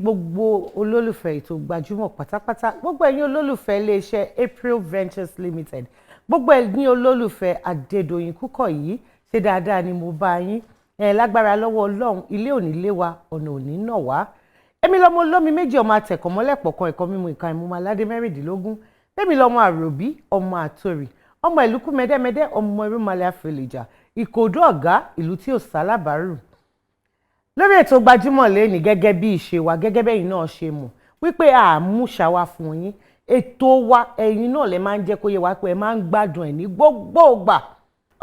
Gbogbo olólùfẹ́ ètò Gbajúmọ̀ pátápátá, gbogbo ẹ̀yin olólùfẹ́ iléeṣẹ́ April Ventures Limited, gbogbo ẹ̀yin olólùfẹ́ Adédoyin Kúkọ̀yí, ṣe dáadáa ni mo bá yín. Lágbára lọ́wọ́ Ọlọ́run, ilé ò ní lé wa, ọ̀nà ò ní nà wá. Èmi lọ́mọ olómi méjì ọmọ àtẹ̀kọ́ mọ́lẹ́pọ̀ kan ẹ̀kọ́ mímu ìka ìmúmọ́ aládé mẹ́rìndínlógún. Èmi lọ́mọ àròbí, ọmọ àtòrì, ọmọ ìlúkú mẹ́dẹ́mẹ́dẹ́, ọmọ irúnmọlẹ̀ àfẹlẹ̀jà, ìkòdó ọ̀gá, ìlú tí ò sálábàárù. Lórí ètò Gbajúmọ̀ lẹ́ni gẹ́gẹ́ bí ìṣe wa, gẹ́gẹ́ bẹ́yìn náà ṣe mọ̀ wípé àmúṣà wa fún yín. Ètò wa ẹ̀yin náà lè máa ń jẹ́ kó yé wa pé ẹ máa ń gbádùn ẹ̀ ní gbogbo ìgbà.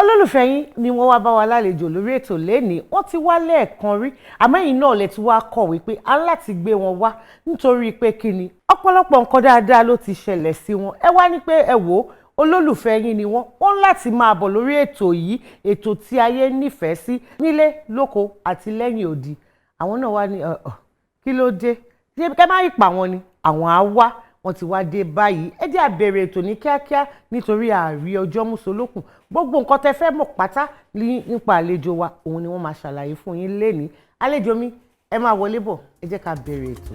Olólùfẹ́ yín ni wọ́n wá bá wa lálejò lórí ètò lẹ́ni. Wọ́n ti wá lẹ́ẹ̀kan rí, àmọ́ ẹ̀yin náà lè ti wá kọ̀ wípé a láti gbé wọn wá nítorí pé kíni ọ̀pọ̀lọpọ̀ nǹkan dáadáa ló ti ṣẹlẹ̀ sí wọn. Ẹ wá ní pé ẹ wò ó, olólùfẹ́ yín ni wọ́n láti máa bọ̀ lórí ètò yìí, ètò tí ayé nífẹ̀ẹ́ sí nílé lóko àti lẹ́yìn odi. Àwọn náà wá ní kí ló dé, kẹ́ má rí pa wọn ni àwọn á wá, wọ́n ti wá dé báyìí. Ẹ jẹ́ á bẹ̀rẹ̀ ètò ní kíákíá nítorí àárí ọjọ́ mùsùlùkùn. Gbogbo nǹkan tẹ́ fẹ́ mọ̀ pátá nípa àlejò wa òun ni wọ́n máa ṣàlàyé fún yín lénìí. Àlejò mi, ẹ máa wọlé bọ̀, ẹ jẹ́ ká bẹ̀rẹ̀ ètò.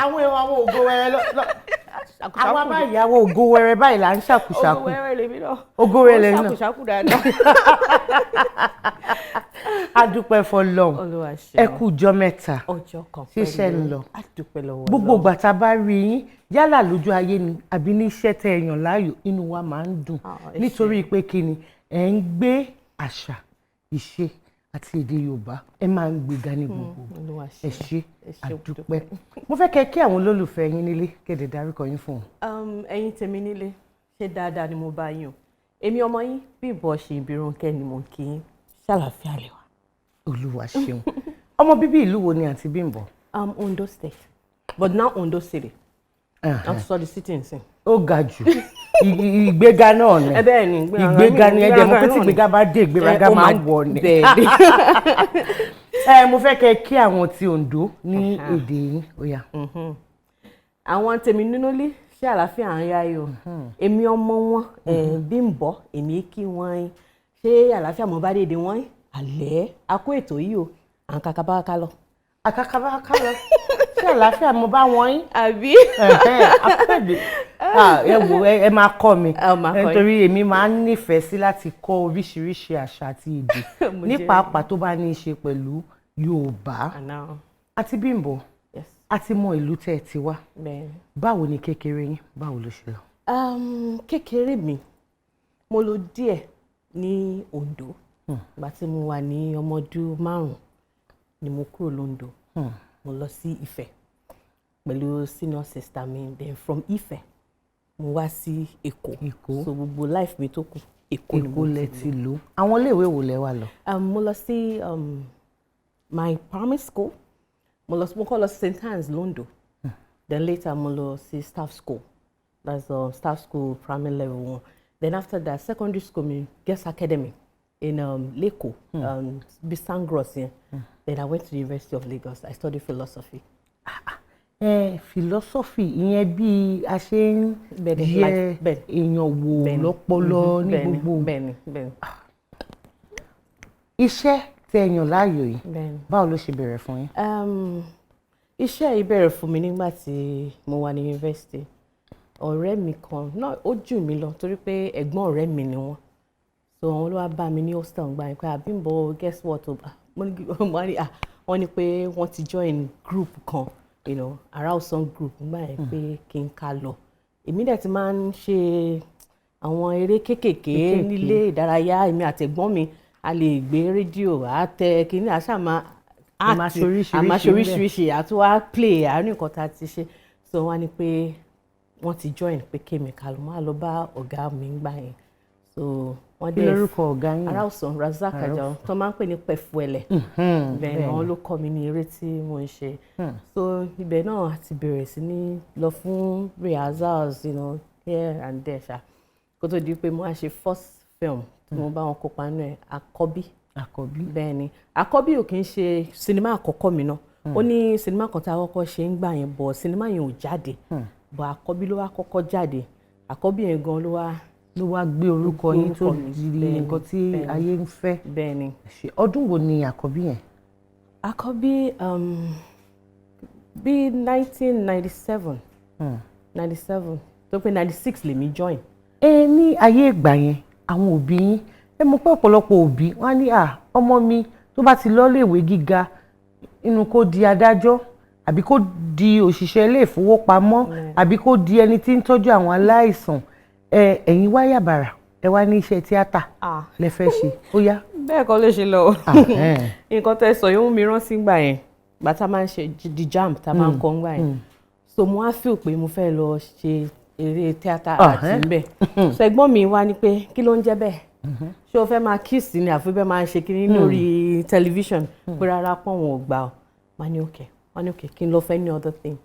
Àwọn ògo wẹrẹ lọ àwọn báyìí àwọn ògo wẹrẹ báyìí là ń ṣàkùṣàkù. Ògo wẹrẹ lèmi náà. Ògo wẹrẹ lèmi náà. Ṣàkùṣàkù dáadáa. A dúpẹ́ f'Ọlọ́run. Olúwa ṣeun. Ẹ kú ọjọ́ mẹ́ta. Ọjọ́ kan pẹ̀lú. Ṣiṣẹ́ ń lọ. A dúpẹ́ lọ́wọ́ Ọlọ́run. Gbogbo ìgbà tá a bá rí yín yálà lójú ayé ni àbí ní iṣẹ́ tẹ́ ẹ yàn láàyò, inú wa máa ń dùn nítorí pé kíni ẹ ń gbé àṣà, ìṣe àti èdè Yorùbá ẹ máa ń gbéga ní gbogbo. Ẹ ṣé, a dúpẹ́. Mo fẹ́ kẹ́ kí àwọn olólùfẹ́ yín nílé kéde dárúkọ yín fún wọn. Ẹ̀yin tèmi nílé, ṣé dáadáa ni mo bá yín o. Èmi ọmọ yín Bimbo Oshin Ìbírónkẹ́ ni mo kí yín. Ṣàlàáfíà lẹ wà. Olúwa ṣeun. Ọmọ bíbí ìlú wo ni àǹtí Bimbo? Ondo State, but now Ondo City. I'm sorry, city nsìn. Ó ga jù. Ìgbéga náà ni. Bẹ́ẹ̀ ni ìgbéga ni ẹ̀jẹ̀ mo pé tí ìgbéga bá dé ìgbéraga máa ń wọ̀ ni. Mo fẹ́ kẹ́ kí àwọn ti Ondo ní èdè yín ó yá. Àwọn tèmi nínú ilé ṣé àlàáfíà ń yá yìí o. Èmi ọmọ wọn Bimbo, èmi kí wọ́n ṣé àlàáfíà mo bá dédé wọ́n alẹ́ a kó ètò yìí o à ń kakaba ká lọ. Àkàkàbá ká lọ. Ṣé àlàáfíà mo bá wọ́n yín? Àbí? Àpèdè. Ẹ wò ẹ máa kọ́ mi nítorí èmi máa ń nífẹ̀ẹ́ sí láti kọ́ oríṣiríṣi àṣà àti èdè ní pàápàá tó bá ní í ṣe pẹ̀lú Yorùbá. Àti Bimbo, a ti mọ ìlú tẹ́ ẹ ti wá. Báwo ni kékeré yín? Báwo ló ṣe lọ? Kékeré mi, mo lò díẹ̀ ní Ondo. Ìgbà tí mo wà ní ọmọ ọdún 5 ni mo kúrò l'Ondo. Mo lọ sí Ifẹ̀ pẹ̀lú senior sister mi. Then from Ifẹ̀ mo wá sí Èkó so gbogbo life mi tó kù Èkó ni Èkó lẹ ti lò. Àwọn iléèwé wo lẹ wá lọ? Mo lọ sí my primary school mo kọ́ lọ sí St. Anne's Londo then later mo lọ sí staff school that's staff school primary level 1 then after that secondary school mi Guest Academy in Leko Bisangros yẹn then I went to the University of Lagos I studied philosophy. Philosophy ìyẹn bí a ṣe ń yẹ èèyàn wò lọ́pọlọ ní gbogbo iṣẹ́ tẹ́ yàn láàyò yìí báwo ló ṣe bẹ̀rẹ̀ fún yín? Iṣẹ́ yìí bẹ̀rẹ̀ fún mi nígbà tí mo wà ní yunifásitì ọ̀rẹ́ mi kan náà ó jù mí lọ torí pé ẹ̀gbọ́n ọ̀rẹ́ mi ni wọ́n so àwọn ló wá bá mi ní hostel gbà yín pé Bimbo guess what wọ́n ní pé wọ́n ti join group kan Aráùsàn group gbà yín pé kí n ká lọ èmi dẹ̀ ti máa ń ṣe àwọn eré kéékèèké nílé ìdárayá èmi àtẹ̀gbọ́n mi a lè gbé rédíò àtẹ kínní àṣàmà àmàṣoríṣiríṣi àti wá play àárín nǹkan tá a ti ṣe so wọ́n ní pé wọ́n ti join pé kémi ká lọ máa lọ bá ọ̀gá mi gbà yẹn so wọ́n dé lórúkọ ọ̀gá yín Aráùsàn Razak Ajao tó máa ń pè ní pẹ̀fúẹ̀lẹ̀ bẹ́ẹ̀ ni wọ́n ló kọ́ mi ní eré tí mo ń ṣe so ibẹ̀ náà a ti bẹ̀rẹ̀ sí ní lọ fún rehearsals here and there ṣá kó tó di pé mo á ṣe first film tí mo bá wọn kópa nínú ẹ̀ Àkọ́bí bẹ́ẹ̀ ni Àkọ́bí ò kì í ṣe sinimá àkọ́kọ́ mi náà ó ní sinimá kan tá a kọ́kọ́ ṣe ń gbà yẹn bọ̀ sinimá yẹn ò jáde bọ̀ Àkọ́bí ló wá kọ́kọ́ jáde Àkọ́bí yẹn gan ló wá gbé orúkọ yín tó di nǹkan tí ayé ń fẹ́. bẹ́ẹ̀ ni. Ọdún wo ni Àkọ́bí yẹn? Àkọ́bí bí 1997 tó pé 96 lèmi join. Ní ayé ìgbà yẹn àwọn òbí yín mọ̀ pé ọ̀pọ̀lọpọ̀ òbí wọ́n á ní ọmọ mi tó bá ti lọ iléèwé gíga inú kó di adájọ́ àbí kó di òṣìṣẹ́ ilé ìfowópamọ́ àbí kó di ẹni tí ń tọ́jú àwọn aláìsàn ẹ̀yin wá yàbàrà ẹ wá ní iṣẹ́ tíátà lẹ fẹ́ ṣe ó yá. bẹ́ẹ̀ kọ́ ló ṣe lọ nǹkan tẹ́ sọ yóò mi rántí gbà yẹn gbà tá a máa ń ṣe di jam tá a máa ń kọ́ gbà yẹn so mo á feel pé mo fẹ́ lọ ṣe eré tíátà àti ńbẹ̀ so ẹ̀gbọ́n mi wá ní pé kí ló ń jẹ́ bẹ́ẹ̀ ṣé o fẹ́ máa kiss ni àfi bẹ́ẹ̀ máa ṣe kiri lórí tẹlifíṣàn pé rárá pọ́n wọn ò gbà ọ́ wọ́n ní okay kí n lọ fẹ́ ní other thing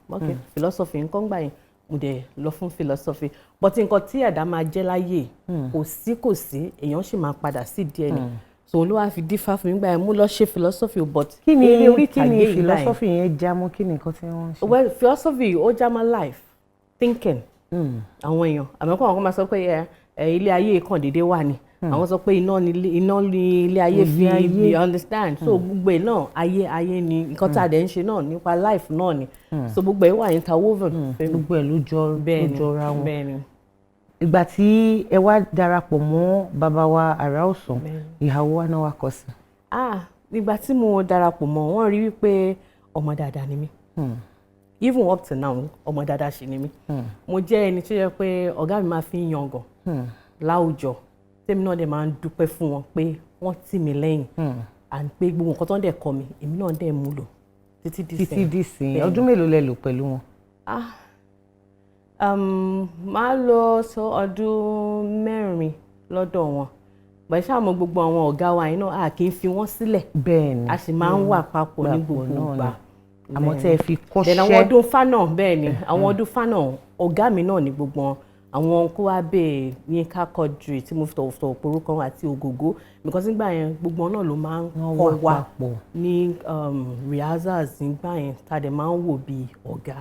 philosophy nǹkan gbà yẹn mo dẹ̀ lọ fún philosophy but nǹkan tí ẹ̀dá máa jẹ́ láyé kò sí èèyàn sì máa padà sí díẹ̀ ni so ló wá fi dífá fún mi gbà yẹn mo lọ ṣe philosophy but kí ni philosophy yẹn já mọ́ kí ni nǹkan tí wọ́n ṣe. well philosophy ó já mọ́ life thinking àwọn èèyàn àmọ́ kó àwọn kan máa sọ pé ilé ayé kan dédé wà ní àwọn sọ pé iná ni ilé ayé fi understand so gbogbo ẹ̀ náà ayé ni nǹkan tá a dẹ̀ ń ṣe náà nípa life náà ni so gbogbo ẹ̀ wà interwoven. gbogbo ẹ̀ ló jọra wọn. ìgbà tí ẹ wá darapọ̀ mọ́ bàbá wa Aráùsàn ìhàwó wa náà wá kọ sí. ìgbà tí mo darapọ̀ mọ́ wọ́n rí wípé ọmọ dáadáa ni mí even up to now ọmọ dáadáa ṣì ni mí mo jẹ́ ẹni tó yẹ pé ọ̀gá mi máa fi ń yangàn láwùjọ tèmi náà dẹ̀ máa ń dúpẹ́ fún wọn pé wọ́n tì mí lẹ́yìn and pé gbogbo nǹkan tó ń dẹ̀ kọ́ mi èmi náà dẹ̀ mú lò títí dìsìn. ọdún mélòó lẹ lò pẹ̀lú wọn? máa lọ sọ ọdún 4 lọ́dọ̀ wọn bẹ́ẹ̀ ṣáà mọ gbogbo àwọn ọ̀gá wa yìí náà a kì í fi wọ́n sílẹ̀ bẹ́ẹ̀ni a sì máa ń wà papọ̀ ní gbogbo ìgbà àmọ́ tẹ́ ẹ fi kọ́ṣẹ́. àwọn ọdún fánà bẹ́ẹ̀ ni àwọn ọdún fánà ọ̀gá mi náà ní gbogbo wọn àwọn kó wá bẹ́ẹ̀ Yínká Quadri tí mo fi tọ̀wọ̀tọ̀wọ̀ porúkọ wọn àti Ògògó because nígbà yẹn gbogbo náà ló máa ń kọ́ wa ní rehearsals nígbà yẹn tá a dẹ̀ máa ń wò bí ọ̀gá.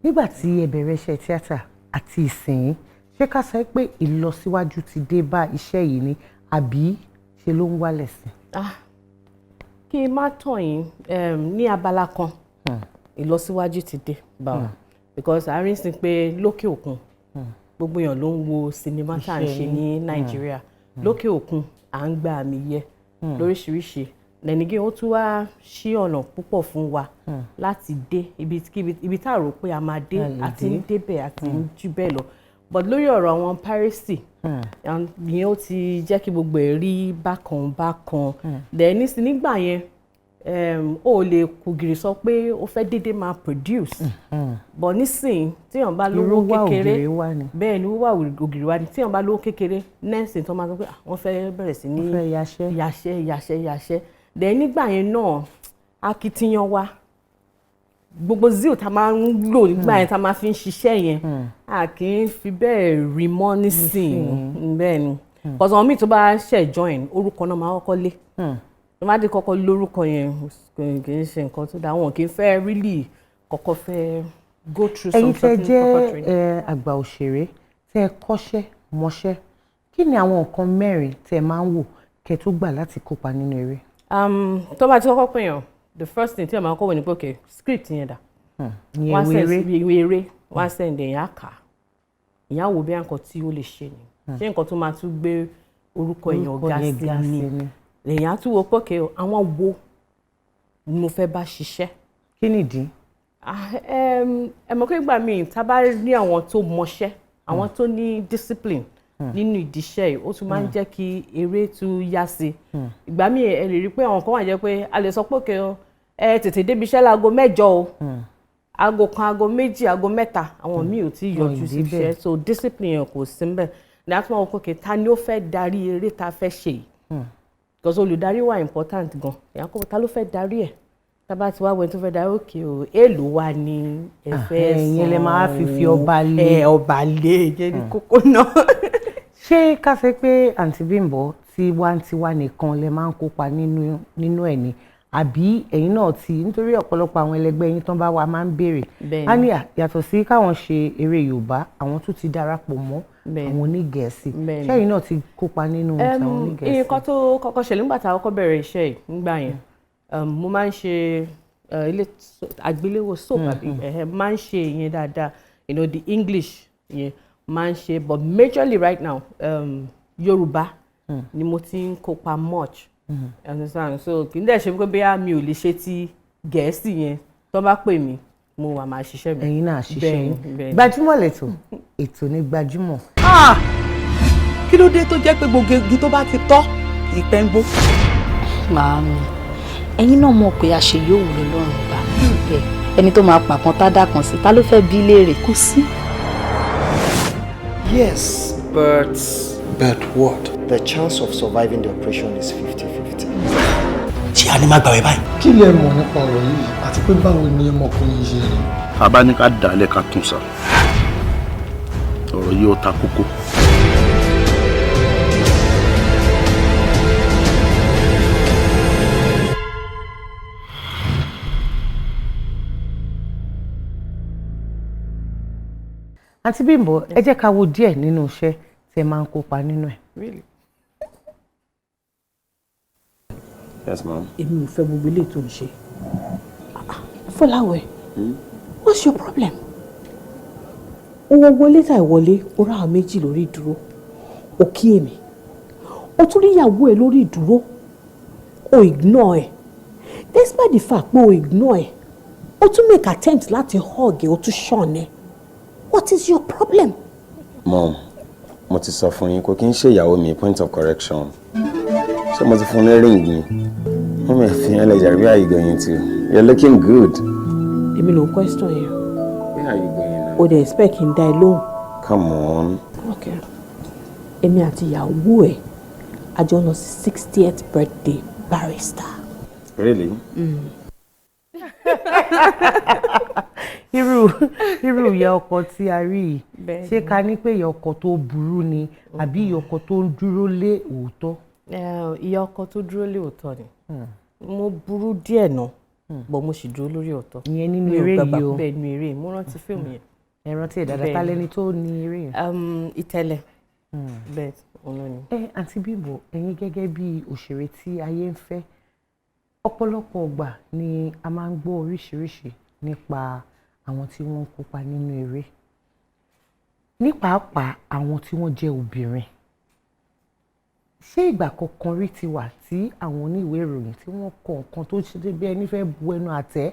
nígbà tí ẹ bẹ̀rẹ̀ iṣẹ́ tíátà àti ìsìn ṣé ká sọ pé ìlọsíwájú ti dé bá iṣẹ́ yìí ni àbí ṣe ló ń wálẹ̀ sí? kí n má tàn yín ní abala kan ìlọsíwájú ti dé bá wa because àárín sí pé lókè òkun gbogbo èèyàn ló ń wo sinimá tá à ń ṣe ní Nàìjíríà lókè òkun à ń gba àmì yẹ lóríṣiríṣi lẹ́nìgé ó tún wá ṣí ọ̀nà púpọ̀ fún wa láti dé ibi tá a rò pé a máa dé àti ń débẹ̀ àti ń jù bẹ́ẹ̀ lọ but lórí ọ̀rọ̀ àwọn piracy ìyẹn ó ti jẹ́ kí gbogbo ẹ̀ rí bákan lẹ́ẹ̀ni sí nígbà yẹn o lè kùgìrì sọ pé o fẹ́ dédé máa produce but nísìnyí tíyàn bá lówó kékeré bẹ́ẹ̀ ni wúwà ògìrì wa ni tíyàn bá lówó kékeré nẹ́ẹ̀sì tó máa sọ pé wọ́n fẹ́ bẹ̀rẹ̀ sí ní yàṣẹ́ dẹ̀ nígbà yẹn náà akitiyan wa gbogbo zeal tá a máa ń lò nígbà yẹn tá a máa fi ń ṣiṣẹ́ yẹn a kì í fi bẹ́ẹ̀ rí mọ́ nísìnyí bẹ́ẹ̀ ni ọ̀sán mi tó bá ṣẹ̀ join orúkọ náà máa kọ́kọ́ lé tó bá dé kọ́kọ́ lórúkọ yẹn kì í ṣe nǹkan tó dáa wọn kì í fẹ́ really kọ́kọ́ fẹ́ go through some certain proper training. ẹ̀yin tẹ́ jẹ́ àgbà òṣèré tẹ́ kọ́ṣẹ́ mọṣẹ́ kí ni àwọn nǹkan mẹ́rin tẹ́ máa ń wò kẹ́ tó gbà láti kópa nínú eré. tó bá ti kọ́kọ́ pè yàn the first thing tí ẹ máa kọ́ wọ̀ ní pé okay script yẹn dà ìwé eré wọ́n á sẹ́ǹdẹ̀ yẹn á kà á ìyá wo bí nǹkan tí ó lè ṣe ni ṣé nǹkan tó máa tún gbé orúkọ èèyàn ga sí ni lèyìn á tún wo pé okay àwọn wo ni mo fẹ́ bá ṣiṣẹ́. kí nìdí. ẹ mọ̀ pé ìgbà míì tá a bá ní àwọn tó mọṣẹ́ àwọn tó ní discipline nínú ìdíṣẹ́ yìí ó tún máa ń jẹ́ kí eré tún yá sí ìgbà míì ẹ lè rí pé àwọn kan wà jẹ́ pé a lè sọ pé okay ẹ tètè débi iṣẹ́ láago 8 o aago 1 aago 2 aago 3 àwọn míì ò tí ì yọjú sí iṣẹ́ so discipline yẹn kò sí níbẹ̀ ní àtúmọ̀ wọ́n pé ta ni ó fẹ́ darí eré ta fẹ́ ṣe yìí because olùdarí wà important gan ìyá kó ta ló fẹ́ darí ẹ̀ tábà tí wàá wẹ̀ tó fẹ́ darí òkè o èèlò wa ni ẹ fẹ́ sàn ẹ̀yin lè máa fi ọba lé ọba lé jẹ́ ní kókó náà. ṣé ká ṣe pé àǹtí Bímbọ́ tiwantiwa nìkan lè máa ń kópa nínú ẹ̀ ni àbí ẹ̀yin náà ti nítorí ọ̀pọ̀lọpọ̀ àwọn ẹlẹgbẹ́ yín tán bá wa máa ń béèrè á ní yàtọ̀ sí káwọn ṣe eré Yorùbá àwọn tún ti darapọ̀ mọ́ àwọn onígẹ̀ẹ́sì ṣẹ́yìn náà ti kópa nínú àwọn onígẹ̀ẹ́sì. nǹkan tó kọ́kọ́ ṣẹlẹ̀ nígbà tá a kọ́kọ́ bẹ̀rẹ̀ iṣẹ́ yìí nígbà yẹn mo máa ń ṣe ilé àgbéléwò soap àbí máa ń ṣe ìyẹn dáadáa the English yẹn máa ń ṣe but majorly right now Yorùbá ni mo ti ń kópa much. Understand? So kì í dẹ̀ ṣe pé bóyá mi ò lè ṣe ti Gẹ̀ẹ́sì yẹn tó bá pè mí mo wà máa ṣiṣẹ́ mi. ẹ̀yin náà ṣiṣẹ́ yín Gbajúmọ̀ lẹ́tọ̀ ètò ní Gbajúmọ̀. kí ló dé tó jẹ́ pé gbogbo igi tó bá ti tọ́ kì í pẹ́ ń gbó. Màámi ẹ̀yin náà mọ̀ pé àṣeyọ̀wò lọ́rùn gbà ẹni tó máa pàkan tá dà kan sí ta ló fẹ́ bí léèrè kò sí. Yes, but what? The chance of surviving the operation is 50-50. ṣé a ní má gbàwé báyìí. kí lẹ mọ̀ nípa ọ̀rọ̀ yìí àti pé báwo ni ọmọkùnrin yìí ṣe rí. àbá ní ká dàálẹ̀ ká tún sá ọ̀rọ̀ yìí ó ta kókó. àǹtí Bímbọ́ ẹ jẹ́ ká wo díẹ̀ nínú iṣẹ́ tí ẹ máa ń kópa nínú ẹ̀. Really? Yes, ma'am. èmi ò fẹ́ gbogbo ilé tó ń ṣe. Fọláwẹ̀ what's your problem? owó wọlé tàì wọlé ó rà á méjì lórí ìdúró ó kí èmi ó tún rí ìyàwó ẹ lórí ìdúró ó ignore ẹ despite the fact pé ó ignore ẹ ó tún make attempt láti hug ẹ ó tún ṣàn ẹ what is your problem? Mom, mo ti sọ fún yín kò kí n ṣe ìyàwó mi point of correction ṣé mo ti fún ní ring mi wọ́n mi fi hàn lẹ́jà bí are you going to you're looking good. èmi ló ń question yẹn. Where are you going now? o dey expect kí n dá ẹ lóhùn. Come on. Okay. èmi àti ìyàwó ẹ a jọ lọ sí 60th birthday barrister. Really? irú ìyá ọkọ tí a rí yìí ṣé ká ní pé ìyá ọkọ tó burú ni àbí ìyá ọkọ tó dúró lé òótọ́. ìyá ọkọ tó dúró lé òótọ́ ni mo burú díẹ̀ náà bọ̀ mo sì dúró lórí òótọ́. ìyẹn nínú eré yìí o bẹ́ẹ̀ nínú eré mo rántí fíìmù yẹn. ẹ rántí ẹ̀ dáadáa tálẹ́ni tó ní eré yẹn. Ìtẹ́lẹ̀ bẹ́ẹ̀ òun ló ní. àǹtí Bímbọ́ ẹ̀yin gẹ́gẹ́ bí òṣèré tí ayé ń fẹ́ ọ̀pọ̀lọpọ̀ ọgbà ni a máa ń gbọ́ oríṣiríṣi nípa àwọn tí wọ́n ń kópa nínú eré ní pàápàá àwọn tí wọ́n jẹ́ obìnrin. ṣé ìgbà kankan rí ti wà tí àwọn oníwèé ìròyìn tí wọ́n kọ nǹkan tó ṣe bí ẹni fẹ́ bu ẹnu àtẹ́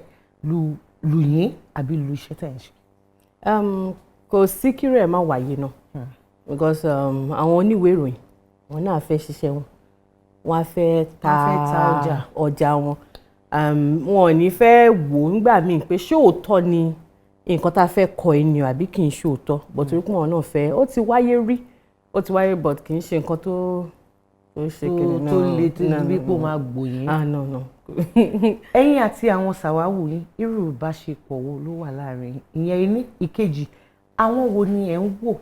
lù yín àbí lu iṣẹ́ tẹ̀ ń ṣe? kò sí kírò ẹ̀ má wáyé náà because àwọn oníwèé ìròyìn wọn náà fẹ́ ṣiṣẹ́ wọn á fẹ́ ta ọjà wọn wọn ò ní fẹ́ wò nígbà míì pé ṣé òótọ́ ni nǹkan tá a fẹ́ kọ ẹni àbí kì í ṣe òótọ́ but torí pé wọn náà fẹ́ ó ti wáyé but kì í ṣe nǹkan tó ṣe kiri náà tó le tó bí pò máa gbòyìn. no. ẹ̀yin àti àwọn sàwáwù yín irú ìbáṣepọ̀ wo ló wà láàrin ìyẹn ní ìkejì àwọn wo ni ẹ̀ ń wò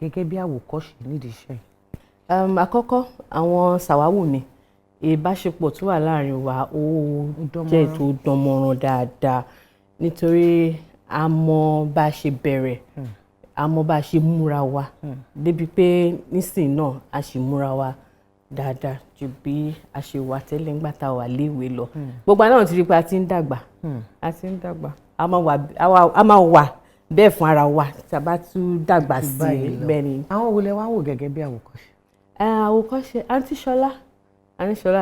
gẹ́gẹ́ bí àwòkọ́ṣe nídìí iṣẹ́ yìí. Àkọ́kọ́ àwọn sàwáwù mi ìbáṣepọ̀ tó wà láàrin wa ó jẹ́ tó dánmọ́rán dáadáa nítorí a mọ bá a ṣe bẹ̀rẹ̀ a mọ bá a ṣe múra wa débi pé nísìnyí náà a ṣì múra wa dáadáa ju bí a ṣe wà tẹ́lẹ̀ ńgbà tá a wà léèwé lọ gbogbo àná ti rí pé a ti ń dàgbà a máa wà bẹ́ẹ̀ fún ara wa tí a bá tún dàgbà sí i bẹ́ẹ̀ ni. àwọn wo lẹ wá wò gẹ́gẹ́ bí àwòkọ́ṣe. Àwòkọ́ṣe Aunty Ṣọlá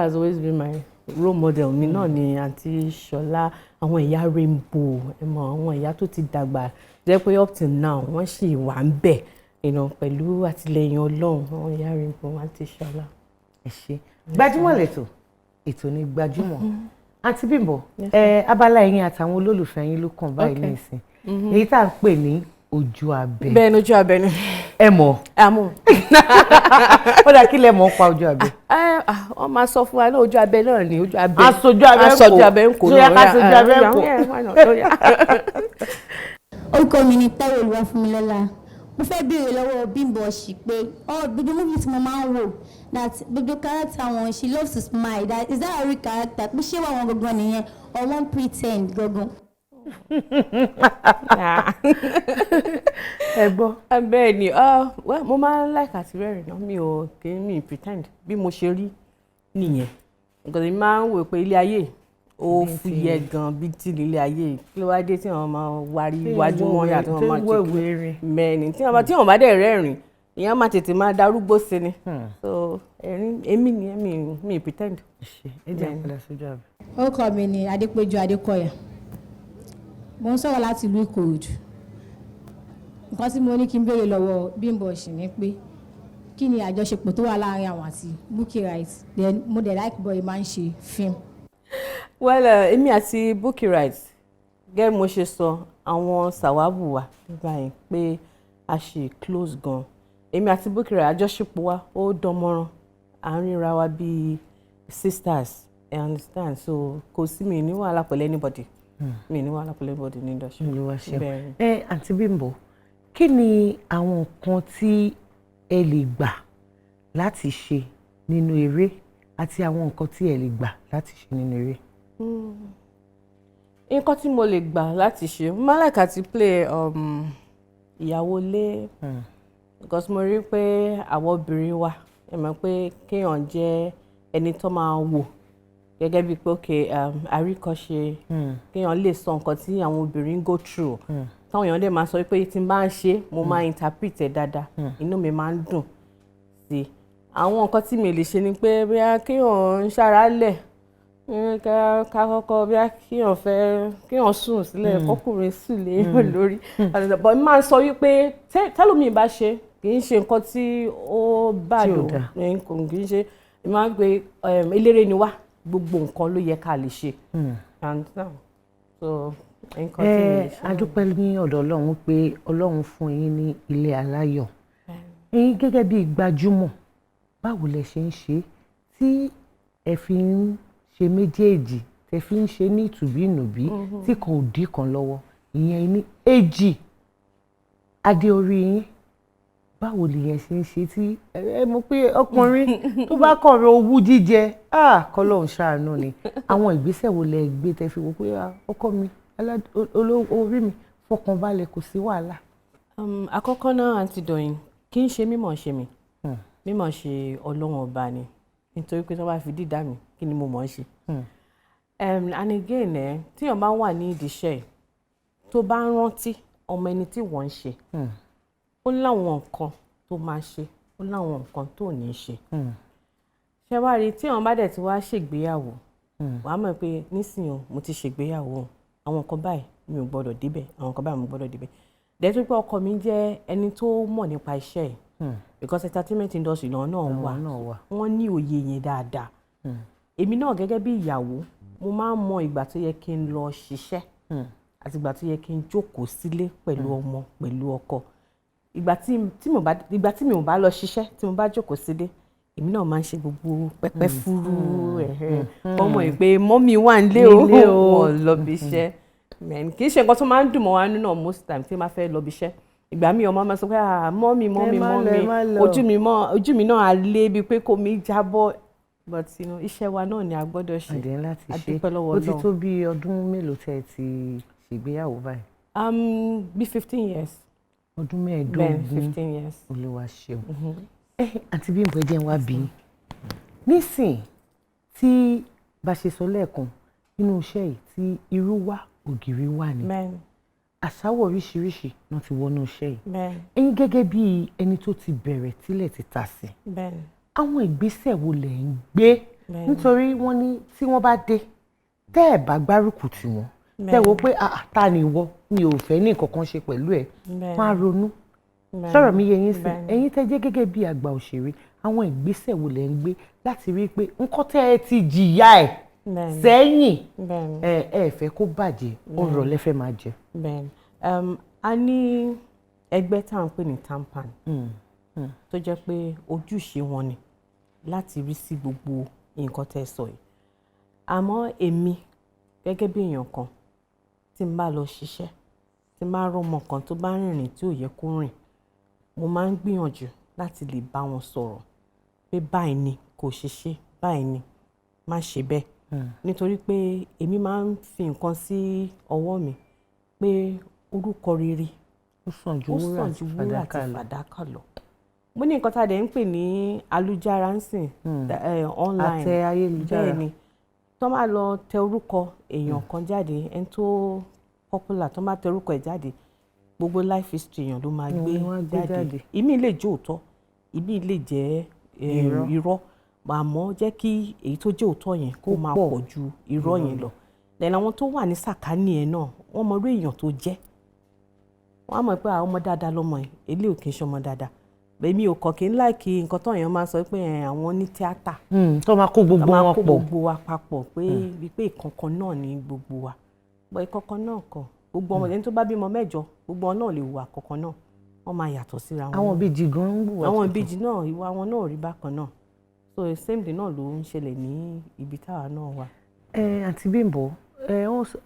has always been my role model mi náà ni Aunty Ṣọlá àwọn ìyá rainbow àwọn ìyá tó ti dàgbà jẹ́ pé up till now wọ́n sì wà ń bẹ̀ pẹ̀lú àtìlẹyìn Ọlọ́run àwọn ìyá rainbow Aunty Ṣọlá. ẹ ṣé Gbajúmọ̀ lẹ́tọ̀ ètò ní Gbajúmọ̀ Aunty Bimbo abala ẹ̀yin àtàwọn olólùfẹ́ yín ló kàn báyìí nísìn èyí tá à ń pè ní ojú abẹ. bẹ́ẹ̀ ni ojú abẹ ni. ẹ mọ̀. àmọ́. ó dà kí lẹ mọ̀ pa ojú abẹ. wọ́n máa sọ fún wa ní ojú abẹ náà ni ojú abẹ. aṣojú abẹ ń kó náà ká aṣojú abẹ ń kó. orúkọ mi ni Táíwò Olúwafúnmilọ́lá mo fẹ́ béèrè lọ́wọ́ Bimbo Oshin pé gbogbo movie tí mo máa ń wò that gbogbo character wọn she loves to smile that is that a real character pé ṣé wà wọn gangan nìyẹn or one pretend gangan. ẹ gbọ́. bẹ́ẹ̀ ni mo máa ń like àti rẹ́rìn náà mi ò kì í mi pretend bí mo ṣe rí nìyẹn nǹkan tí mo máa ń wò pé ilé ayé ó fúyẹ́ gan bí tí ilé ayé kí ló wá dé tí wọ́n máa wárí iwájú mọ́ yà tí wọ́n máa ṣe mẹ́rin tí wọ́n bá dẹ̀ rẹ́rìn ìyẹn máa tètè máa darúgbó sí ni so èmi ni mi pretend. ẹ jẹ́ àpẹẹrẹ sójú àbẹ̀. orúkọ mi ni Adépéjú Adékọ̀yà mo ń sọ̀rọ̀ láti ìlú Ìkòròdú nǹkan tí mo ní kí n béèrè lọ́wọ́ Bimbo Oshin ni pé kí ni àjọṣepọ̀ tó wà láàrin àwọn àti Bukky Wright then mo dẹ̀ like boy máa ń ṣe fíìmù. èmi àti Bukky Wright gẹ́gẹ́ mo ṣe sọ àwọn sàwábù wa báyìí pé a ṣe close gan èmi àti Bukky Wright àjọṣepọ̀ wa ó dánmọ́rán à ń ríra wa bíi sisters I understand so kò sí mi ní wàhálà pẹ̀lú anybody. Mi ní wàhálà pẹ̀lú anybody ní industry. Aunty Bimbo kí ni àwọn nǹkan tí ẹ lè gbà láti ṣe nínú eré àti àwọn nǹkan tí ẹ lè gbà láti ṣe nínú eré. nǹkan tí mo lè gbà láti ṣe mo máa like àti play ìyàwó ilé because mo rí pé àwọn obìnrin wa ẹ mọ̀ pé kéèyàn jẹ́ ẹni tó máa wò gẹ́gẹ́ bíi pé ok àríkọ́ṣe kéèyàn lè sọ nǹkan tí àwọn obìnrin go through táwọn èèyàn dẹ̀ máa sọ pé tí n bá ń ṣe mo máa interpret ẹ̀ dáadáa inú mi máa ń dùn sí i àwọn nǹkan tí mi lè ṣe ni pé bóyá kéèyàn ń ṣára lẹ̀ ká kọ́kọ́ bóyá kéèyàn sùn sílẹ̀ kọ́kùnrin sùn léèyàn lórí but mi máa ń sọ wípé tẹ́lómi bá ṣe kì í ṣe nǹkan tí ó bàdó kì í ṣe máa ń gbé eléré ni wá gbogbo nǹkan ló yẹ ká lè ṣe. a dúpẹ́ ní ọ̀dọ̀ Ọlọ́run pé Ọlọ́run fún yín ní ilé aláyọ̀ ẹ̀yin gẹ́gẹ́ bí Gbajúmọ̀ báwo lẹ ṣe ń ṣe tí ẹ fi ń ṣe méjèèjì tẹ fi ń ṣe ní ìtùbínùbí tí kan ò dí kan lọ́wọ́ ìyẹn ní èjì adé orí yín báwo lèyẹn ṣe ń ṣe tí ẹ mọ̀ pé ọkùnrin tó bá kọ̀rọ̀ owú jíjẹ kọ́lọ́run ṣàánú ni àwọn ìgbésẹ̀ wo lẹ gbé tẹ fi wò pé ọkọ mi orí mi fọkàn balẹ̀ kò sí wàhálà. àkọ́kọ́ náà Aunty Doyin kì í ṣe mímọ̀ ṣe mi mímọ̀ ṣe Ọlọ́run ọba ni nítorí pé tí wọ́n bá fi dídá mi kí ni mo mọ̀ ọ́ ṣe. and again tíyàn bá wà ní ìdíṣẹ́ tó bá ń rántí ọmọ ẹni tí wọ́n ń ṣe ó láwọn nǹkan tó máa ṣe ó láwọn nǹkan tó ní í ṣe. ṣé wàá rí tí àwọn bá dẹ̀ ti wá ṣègbéyàwó wàá mọ̀ pé nísìnyí mo ti ṣègbéyàwó àwọn nǹkan báyìí mi ò gbọ́dọ̀ débẹ̀ àwọn nǹkan báyìí mo gbọ́dọ̀ débẹ̀. dẹ́tí pé ọkọ mi jẹ́ ẹni tó mọ̀ nípa iṣẹ́ ẹ̀ because entertainment industry náà wà wọ́n ní òye yẹn dáadáa. èmi náà gẹ́gẹ́ bí ìyàwó mo máa ń mọ ìgbà tó yẹ kí n lọ ṣiṣẹ́ àti ìgbà tó yẹ kí n jókòó sílé pẹ̀lú ọmọ pẹ̀lú ọkọ. Ìgbà tí mi ò bá lọ ṣiṣẹ́ tí mo bá jókòó sílé èmi náà máa ń ṣe gbogbo pẹpẹ fúrú ọmọ yìí pé mọ́mí wà nílé o wọ́n lọ bí iṣẹ́. Kì í ṣe nǹkan tó máa ń dùn mọ́ wa nínú most time tí n bá fẹ́ lọ bí iṣẹ́. Ìgbà míì ọmọ máa sọ pé mọ́mí ojú mi náà á lé bíi pé kò mí jábọ́, but iṣẹ́ wa náà ni a gbọ́dọ̀ ṣe. Àdé láti ṣe. Adúpẹ́ lọ́wọ́ Ọlọ́run. Ó ti tó bí ọdún mélòó tẹ́ ẹ ti ṣègbéyàwó báyìí? Bí 15 years. Ọdún mẹ́ẹ̀ẹ́dógún. Bẹ́ẹ̀ 15 years. Olúwa ṣeun. Àǹtí Bímbọ́ jẹ́ wá bí nísìn tí bá ṣe sọ lẹ́ẹ̀kan nínú iṣẹ́ yìí tí irú wà ògiri wà ní àṣàwọ̀ oríṣiríṣi náà ti wọnú iṣẹ́ yìí. Ẹ̀yin gẹ́gẹ́ bí ẹni tó ti bẹ̀rẹ̀ tílẹ̀ ti ta sí àwọn ìgbésẹ̀ wo lẹ̀ ń gbé nítorí wọ́n ní tí wọ́n bá dé tẹ́ ẹ̀ bá gbárùkù tì wọ́n tẹ́ wo pé ta ni ìwọ mi ò fẹ́ ní nǹkan kan ṣe pẹ̀lú ẹ̀ máa ronú sọ̀rọ̀ mi yẹ yín sí ẹ̀yin tẹ́ jẹ́ gẹ́gẹ́ bí àgbà òṣèré àwọn ìgbésẹ̀ wo lẹ̀ ń gbé láti rí i pé nǹkan tẹ́ ẹ ti jìyà ẹ̀ sẹ́yìn ẹ fẹ́ kó bàjẹ́ ọ̀rọ̀ lẹ fẹ́ máa jẹ. A ní ẹgbẹ́ tá à ń pè ní tampan tó jẹ́ pé ojúṣe wọn ni láti rí sí gbogbo nǹkan tẹ́ ẹ sọ yìí. Àmọ́ èmi gẹ́gẹ́ bí èèyàn kan tí n bá lọ ṣiṣẹ́ tí n bá rọ́mọ kan tó bá rìnrìn tí ò yẹ kó rìn mo máa ń gbìyànjú láti lè bá wọn sọ̀rọ̀ pé báyìí ni kò ṣe ṣe báyìí ni má ṣe bẹ́ẹ̀. Nítorí pé èmi máa ń fi nǹkan sí ọwọ́ mi pé orúkọ rere ó sàn ju wúrà àti fàdákà lọ. Mo ní nǹkan tá a dẹ̀ ń pè ní alújára ń sìn online àtẹ ayélujára. Bẹ́ẹ̀ ni tó máa lọ tẹ orúkọ èèyàn kan jáde ẹni tó popular tó máa tẹ orúkọ ẹ̀ jáde gbogbo life history èèyàn ló máa gbé jáde. Ìmí lè jẹ́ òótọ́ ìmí lè jẹ́ irọ́ àmọ́ jẹ́ kí èyí tó jẹ́ òótọ́ yẹn kó máa pọ̀ ju irọ́ yẹn lọ. Lẹ́yìn àwọn tó wà ní sàkání ẹ̀ náà wọ́n mọ irú èèyàn tó jẹ́. Wọ́n á mọ̀ pé ọmọ dáadáa lọ́mọ ẹ̀ eléyìí ò kì í ṣe ọmọ dáadáa. Èmi ò kàn kí n láìkí nǹkan tó èèyàn máa sọ pé àwọn ní tíátà. Tó máa kó gbogbo wọn pọ̀. Tó máa kó gbogbo wa papọ̀ pé ìkankan náà ni gbogbo wa. Bọ́ ìkankan náà kọ́ gbogbo ọmọ ẹni tó bá bímọ 8 gbogbo wọn náà lè hùwà kankan náà wọ́n máa yàtọ̀ síra wọn. Àwọn ìbejì gan ń hùwà. Àwọn ìbejì náà ìwà wọn náà ò rí bákan náà. So same thing náà ló ń ṣẹlẹ̀ ní ibi táwa náà wà. Àǹtí Bímbọ́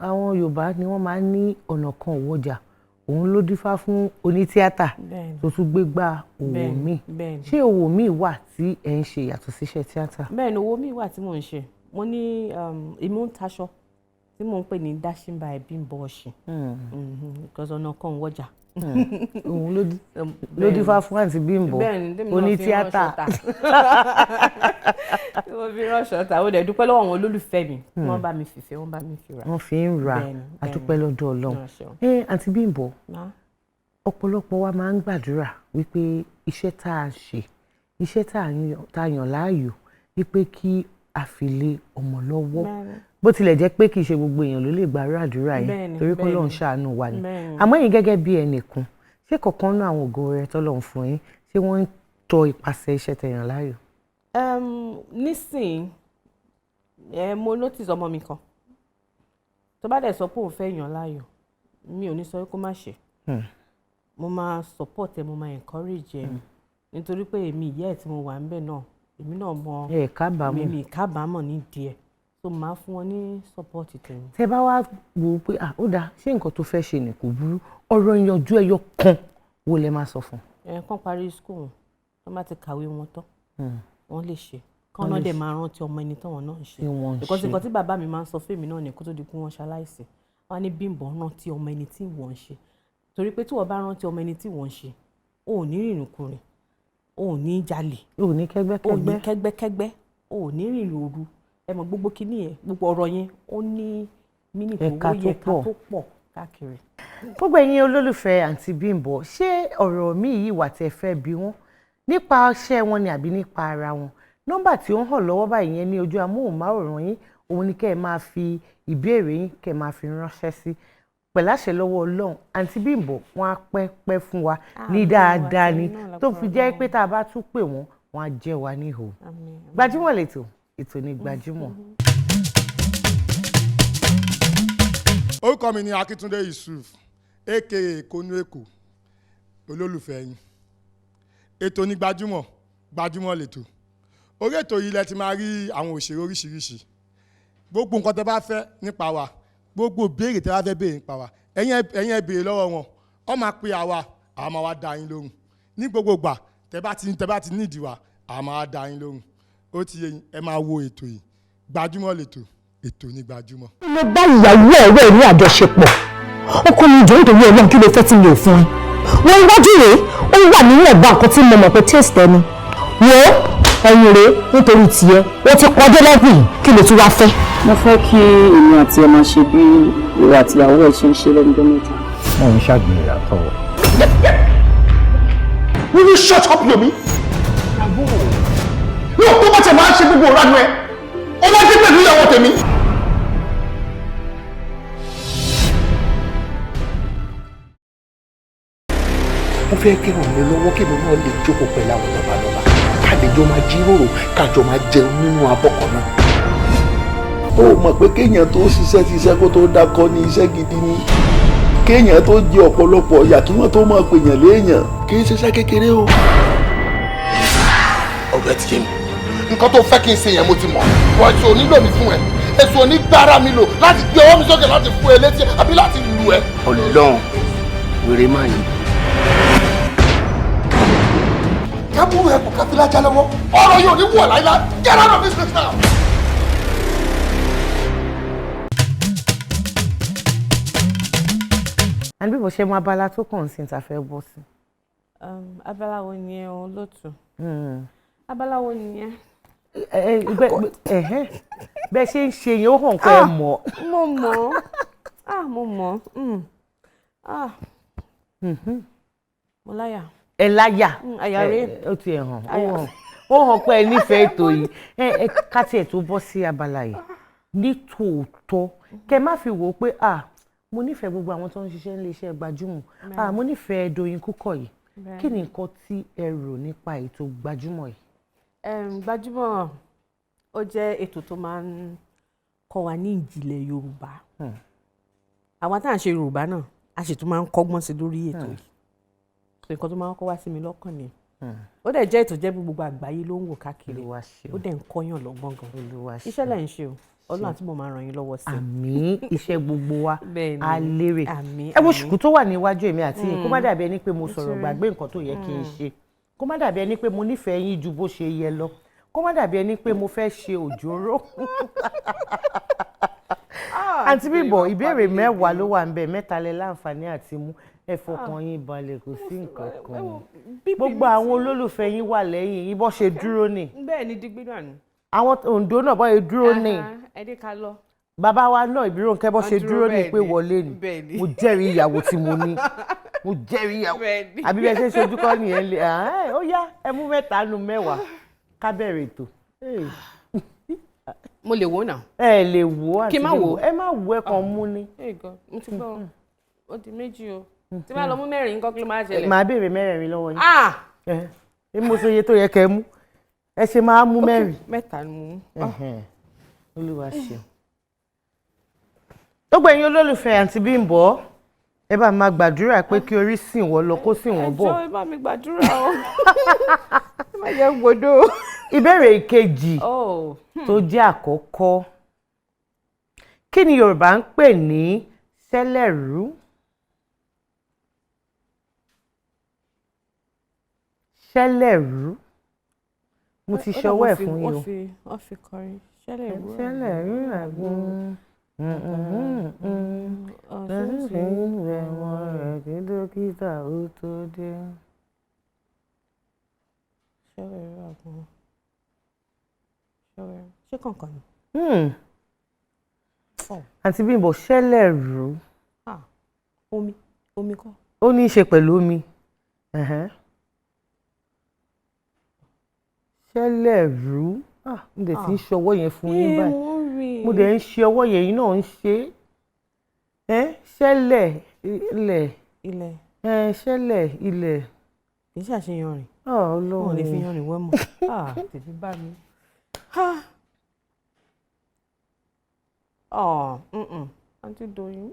àwọn Yorùbá ni wọ́n máa ń ní ọ̀nà kan òwòjà òun ló dífá fún onítíátà tó tún gbégbá òwò míì. Ṣé òwò míì wà tí ẹ̀ ń ṣe yàtọ̀ síṣẹ́ tíátà? Bẹ́ẹ̀ ni òwò míì wà tí mò ń ṣe. Mo ní èmi ń taṣọ tí mò ń pè ní dashing by Bimbo Oshin because ọ̀nà kan òwòjà. Òun ló dífá fún àǹtí Bímbọ́ onítíátà. Mo fi ránṣọ ta ó dẹ̀ dúpẹ́ lọ́wọ́ àwọn olólùfẹ́ mi wọ́n bá mi fìfẹ́ wọ́n bá mi fi ra. Wọ́n fi ń ra àdúpẹ́ lọ́dọ̀ Ọlọ́run. Àǹtí Bímbọ́ ọ̀pọ̀lọpọ̀ wa máa ń gbàdúrà wípé iṣẹ́ tá a ṣe iṣẹ́ tá a yàn láàyò wípé kí a fi lé ọmọ lọ́wọ́ bó tilẹ̀ jẹ́ pé kì í ṣe gbogbo èèyàn ló lè gbàdúrà àdúrà yẹn torí pé Ọlọ́run ṣàánú wa ni. Àmọ́ ẹ̀yin gẹ́gẹ́ bí ẹnìkan ṣé kọ̀ọ̀kan náà àwọn ògo rẹ̀ tọ́lọ́run fún yín ṣé wọ́n ń tọ ipasẹ̀ iṣẹ́ tẹ́ yàn láàyò? Nísìnyí mo notice ọmọ mi kan tó bá dẹ̀ sọ pé òun fẹ́ yàn láàyò mi ò ní sọ kó má ṣe mo máa support ẹ mo máa encourage ẹ nítorí pé èmi ìyá ẹ̀ tí mo wà ń bẹ̀ náà èmi náà mọ èmi kábàámọ̀ nídìí ẹ̀ tó máa fún wọn ní support tẹ̀mí. tẹ bá wá wò ó pé ó dáa ṣé nǹkan tó fẹ́ ṣe ni kò burú ọ̀rọ̀ ìyànjú ẹyọ kan wo lẹ máa sọ fún? Kán parí school wọ́n bá ti kàwé wọn tán wọ́n lè ṣe kán náà dẹ̀ máa rántí ọmọ ẹni táwọn náà ń ṣe because nǹkan tí bàbá mi máa ń sọ fèmí náà ni kó tó di pé wọ́n ṣaláìsí wọ́n á ní Bímbọ́ rántí ọmọ ẹni tí wọ́n ń ṣe torí pé tí wọ́n bá rántí ọmọ ẹni tí wọ́n ń ṣe o ò ní rìnrìnkùnrin o ò ní jalè o ò ní kẹ́gbẹ́kẹ́gbẹ́ o ò ní rìnrìn òru ẹ mọ̀ gbogbo kinní yẹn gbogbo ọ̀rọ̀ yẹn ó ní mínì tó yẹ ká tó pọ̀ káàkiri. gbogbo ẹ̀yin olólùfẹ́ àǹtí Bímbọ́ ṣé ọ̀rọ̀ mi yìí wà tẹ́ fẹ́ bí wọ́n nípa iṣẹ́ wọn ni àbí nípa ara wọn? nọ́mbà tí ó ń hàn lọ́wọ́ báyìí yẹn ní ojú amóhùnmáwòrán yín òun ni kẹ́ ẹ máa fi ìbéèrè yín kẹ́ ẹ máa fi ránṣẹ́ sí pẹ̀láṣẹ lọ́wọ́ Ọlọ́run àǹtí Bímbọ́ wọn á pẹ́ fún wa ní dáadáa ni tó fi jẹ́ pé tá a bá tún pè wọ́n wọn á jẹ́ wa níhò. Gbajúmọ̀ lẹ́tọ̀ ètò ní Gbajúmọ̀. orúkọ mi ni Akíntúndé Yusuf aka Konu Èkó olólùfẹ́ yín. Ètò ní Gbajumo lètò. Orí ètò yìí lẹ ti máa rí àwọn òṣèré oríṣiríṣi. Gbogbo nǹkan tẹ́ bá fẹ́ nípa wa, gbogbo béèrè tẹ́ bá fẹ́ béèrè nípa wa, ẹ̀yin ẹ béèrè lọ́wọ́ wọn. Ó máa pe àwa máa wá dá yín lóhùn. Ní gbogbo ìgbà tẹ́ bá ti nídìí wa, a máa wá dá yín lóhùn. Ó ti yé yín, ẹ máa wo ètò yìí. Gbajumo lètò, ètò ní Gbajumo. Mo bá ìyàwó ẹ̀rọ ní àjọṣepọ̀. Ọkọ mi jọ nítorí Ọlọ́run kí ló fẹ́ tí mi ò fún ẹ. Wọ́n iwájú rèé, ó wà nínú ẹ̀gbá nǹkan tí mo mọ̀ pé taste ẹni. Wo ẹ̀yìn rèé nítorí tiẹ̀, ó ti pọ́jọ́ lẹ́bùn kí ló tún wá fẹ́. Mo fẹ́ kí èmi àti ẹ máa ṣe bí ìwà àti ìyàwó ẹ̀ ṣe ń ṣe lẹ́nu mẹ́ta. Wọ́n ń ṣàgbéyà tọ̀wọ̀. Will you shut up, Yomi? No, tó bá tẹ̀ máa ń ṣe gbogbo ìranu ẹ̀. Ó wá dé pẹ̀lú ìyàwó tèmi. Mo fẹ́ kí ràn mí lọ́wọ́ kí mi náà lè jókòó pẹ̀lú àwọn lọ́balọ́ba. Ká lè jọ máa jíròrò, ká jọ máa jẹun nínú abọ́ kan náà. Ó mọ̀ pé kéèyàn tó ṣiṣẹ́ kó tó dákọ́ ní iṣẹ́ gidi ni. Kéèyàn tó jẹ ọ̀pọ̀lọpọ̀ ọ̀yà kí wọ́n tó máa pèèyàn léèyàn kì í ṣiṣẹ́ kékeré o. Ọ̀rẹ́ ti yé mi. Nǹkan tó fẹ́ kí n ṣe yẹn mo ti mọ̀. Wọ́n ti onílò mi fún ẹ. Èso onígbára mi lò láti gbé ọwọ́ mi sókè láti fún ẹ létí àbí láti lù ẹ. Ọlọ́run wèrè máa yìí. Kábúrú ẹ kò káfí lájà lọ́wọ́. Ọ̀rọ̀ yóò ní wọ̀ láíláí. Get out of this place now. And bí mo ṣe mọ abala tó kàn sí ta fẹ́ bọ́ sí. Abala wo ni ẹ olóòtú? Abala wo ni ẹ? Bẹ́ẹ̀ ṣe ń ṣe yẹn ó hàn pé ẹ mọ̀. Mo mọ̀. Mo láyà. Ẹ láyà. Àyà rèé. Ó ti ẹ̀ hàn. Ó hàn pé ẹ nífẹ̀ẹ́ ètò yìí. Ká tiẹ̀ tó bọ́ sí abala yìí. Ní tòótọ́ kẹ má fi wò ó pé mo nífẹ̀ẹ́ gbogbo àwọn tó ń ṣiṣẹ́ nílé iṣẹ́ Gbajumo. Mo nífẹ̀ẹ́ Doyin Kúkọ̀ yìí. Kí ni nǹkan tí ẹ rò nípa ètò Gbajumo yìí? Gbajumo ó jẹ́ ètò tó máa ń kọ́ wa ní ìjìnlẹ̀ Yorùbá. Àwọn tá à ń ṣe Yorùbá náà a sì tún máa ń kọ́gbọ́n sí lórí ètò yìí. Nǹkan tó máa ń kọ́ wá sí mi lọ́kàn ni. Ó dẹ̀ jẹ́ ètò jẹ́ gbogbo àgbáyé ló ń wò káàkiri. Ó dẹ̀ ń kọ́yàn lọ́gbọ́n gan. Iṣẹ́ lẹ̀ ń ṣe o. Ọlọ́run àti mo máa ràn yín lọ́wọ́ sí. Àmín, iṣẹ́ gbogbo wa á lérè. Ẹ wo ṣùkú tó wà níwájú èmi àti yín kó má dàbí ẹni pé mo sọ̀rọ̀ gbàgbé nǹkan tó yẹ kí n ṣe. Kó má dàbí ẹni pé mo nífẹ̀ẹ́ yín ju bó ṣe yẹ lọ. Kó má dàbí ẹni pé mo fẹ́ ṣe òjòrò. Àǹtí Bímbọ́, ìbéèrè 10 ló wà ńbẹ̀, 3 lẹ láǹfààní àti mú. Ẹ fọkàn yín balẹ̀, kò sí nǹkan kan. Gbogbo àwọn olólùfẹ́ yín wà lẹ́yìn yín bó ṣe dúró ni. Bẹ́ẹ̀ ni digbí náà ni. Àwọn Oǹdó náà bó ṣe dúró ni. Ẹ dé ká lọ. Bàbá wa náà Ìbírónkẹ́ bó ṣe dúró ní pé wọlé ni. Mo jẹ́rìí ìyàwó tí mo ní. Mo jẹ́rìí ìyàwó. Àbí bẹ́ẹ̀ ṣe ń ṣojú kọ́ nìyẹn lé. Ó yá ẹ mú 3 nínú 10 ká bẹ̀rẹ̀ ètò. Mo lè wò náà. Ẹ lè wò àti kí n má wò. ẹ má wò ẹ kàn mú ni. Mo ti gbọ́ ó di 2 o. Tí bá lọ mú 4 nǹkan kí ló máa ṣẹlẹ̀. Màá béèrè 4 lọ́wọ́ yín. Ẹ mo sọ iye tó yẹ kẹ́ mú. Ẹ ṣe máa mú 4. 3 ni mo mú. Olúwa ṣeun. Gbogbo ẹ̀yin olólùfẹ́ àǹtí Bímbọ́, ẹ bá máa gbàdúrà pé kí orí sìn wọ́n lọ kó sìn wọ́n bọ̀. Ẹ jọ̀ọ́ ẹ bá mi gbàdúrà o. Ẹ má jẹ́ gbòdó. Ìbéèrè ìkejì tó jẹ́ àkọ́kọ́. Kí ni Yorùbá ń pè ní sẹ́lẹ̀rú? Sẹ́lẹ̀rú. Mo ti ṣọwọ́ ẹ̀ fún yín o. Wọ́n fi kọrin sẹ́lẹ̀rú. Sẹ́lẹ̀rú àgùn. Ọ̀sẹ̀ ṣe ń rẹ̀ wọ́n rẹ̀ kí dókítà ó tó dé. Sẹ́lẹ̀rú àgùn. Ṣé kankan ni? Àǹtí Bímbọ́, sẹ́lẹ̀rú. Omi kọ́. Ó ní í ṣe pẹ̀lú omi. Sẹ́lẹ̀rú. Mo dẹ̀ ti ń ṣọwọ́ yẹn fún yín báyìí. Mo dẹ̀ ń ṣe ọwọ́ yẹn yín náà ń ṣe. Ṣẹlẹ̀ ilẹ̀. Ilẹ̀. Ṣẹlẹ̀ ilẹ̀. Kì í ṣàṣeyàn rìn. Ọlọ́run. Wọ́n lè fi yan rìn wọ́n mọ̀. Tèmi bá mi. àǹtí Doyin.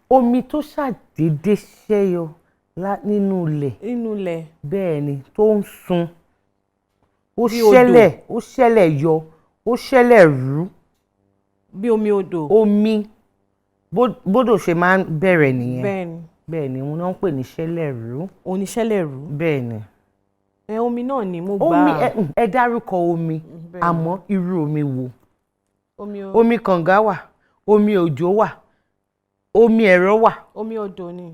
Omi tó ṣàdédé ṣẹ́yọ nínú ilẹ̀. Nínú ilẹ̀. Bẹ́ẹ̀ ni tó ń sun. Ó ṣẹlẹ̀ yọ, ó ṣẹlẹ̀ rú. Bí omi odò. Omi bódò ṣe máa ń bẹ̀rẹ̀ nìyẹn. Bẹ́ẹ̀ni. Bẹ́ẹ̀ni wọn náà ń pè ní ṣẹlẹ̀ rú. Oníṣẹlẹ̀ rú. Bẹ́ẹ̀ni. Omi náà ni mo gbà. Omi ẹ dárúkọ omi àmọ́ irú omi wo? Omi kànga wà, omi òjò wà, omi ẹ̀rọ wà. Omi odò ni.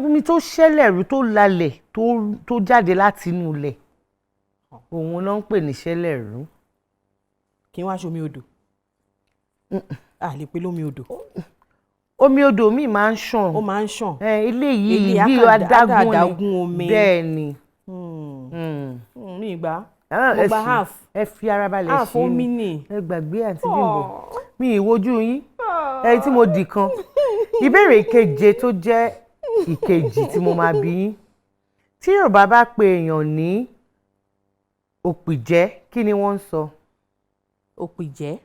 Omi tó ṣẹlẹ̀ rú tó lalẹ̀ tó jáde láti inú ilẹ̀ òun náà ń pè ní ṣẹlẹ̀ rú. Kí n wá ṣe omi odò. A lè pe lómi odò. Omi odò mi máa ń ṣàn. Ó máa ń ṣàn. Eléyìí bí adágún omi. Bẹ́ẹ̀ ni. Mi ìgbà. Mo gba half. Ẹ fi ara balẹ̀ ṣe. Half omi ni. Ẹ gbàgbé àǹtí Bímbọ́. Mi ìwojú yín. Ẹni tí mo dì kan. Ìbéèrè ìkeje tó jẹ́ ìkejì tí mo máa bí yín. Tí Yorùbá bá pe èèyàn ní òpìjẹ́, kí ni wọ́n ń sọ? Òpìjẹ́.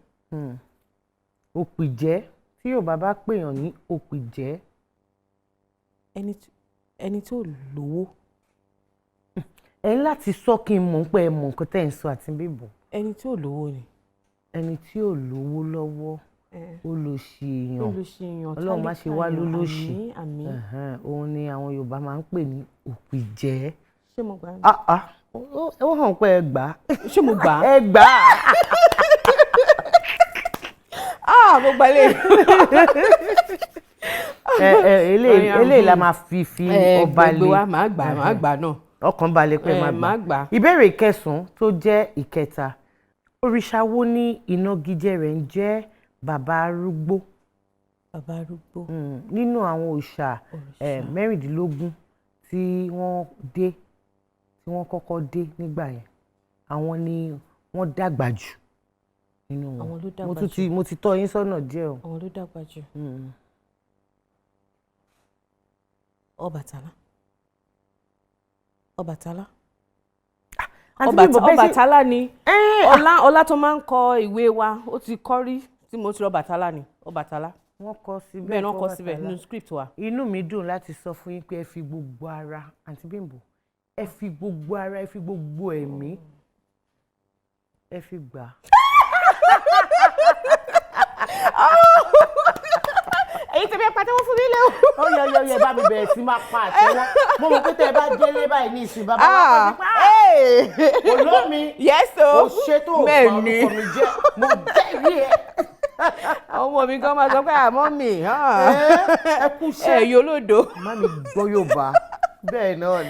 Òpìjẹ́. Tí Yorùbá bá pe èèyàn ní òpìjẹ́. Ẹni tí ò lówó. Ẹ ní láti sọ kí n mọ̀ pé ẹ mọ̀ nǹkan tẹ́ ń sọ àti Bímbọ́. Ẹni tí ò lówó ni. Ẹni tí ò lówó lọ́wọ́. Olòṣì èèyàn. Ọlọ́run má ṣe wá lólòṣì. Òun ni àwọn Yorùbá máa ń pè ní òpìjẹ́. Ṣé mo gbà? Ó hàn pé ẹ gbà. Ṣé mo gbà? Ẹ gbà. Mo gbà lè. Eléyìí la máa fi ọba lé. Gbogbo wa máa gbà náà. Ọkàn balẹ̀ pé máa gbà. Ìbéèrè kẹsàn-án tó jẹ́ ìkẹta. Òrìṣà wo ní ìnagijẹ rẹ̀ ń jẹ́ bàbá arúgbó? Bàbá arúgbó. Nínú àwọn òòṣà mẹ́rìndínlógún tí wọ́n kọ́kọ́ dé nígbà yẹn, àwọn ni wọ́n dàgbà jù nínú wọn. Àwọn ló dàgbà jù. Mo ti tọ́ yín sọ́nà díẹ̀ o. Àwọn ló dàgbà jù. Ọbàtálá. Ọbàtálá ni. Ọlá tó máa ń kọ ìwé wa ó ti kọ́ rí tí mo ti Ọbàtálá ni. Ọbàtálá. Wọ́n kọ síbẹ̀. Bẹ́ẹ̀ náà kọ síbẹ̀ nínú script wa. Inú mi dùn láti sọ fún yín pé ẹ fi gbogbo ara àǹtí Bímbọ́, ẹ fi gbogbo ara, ẹ fi gbogbo ẹ̀mí, ẹ fi gbà. Èyí tẹ̀lé pàtẹ́wọ́ fún mi lé o. Ó yẹ bá mi bẹ̀rẹ̀ sí máa pa àtẹ́wọ́. Mo mọ̀ pé tẹ́ ẹ bá délé báyìí ní ìsìn bàbá wa kọ́ sí pa. Olómi. Yes o. O ṣètò ọ̀pọ̀ orúkọ mi jẹ́. Mo jẹ́rìí ẹ. Àwọn ọmọ mi gan máa sọ pé àmọ́ mi. Ẹ kú iṣẹ́. Ẹ̀yin olódo. Má mi gbọ́ Yorùbá. Bẹ́ẹ̀ náà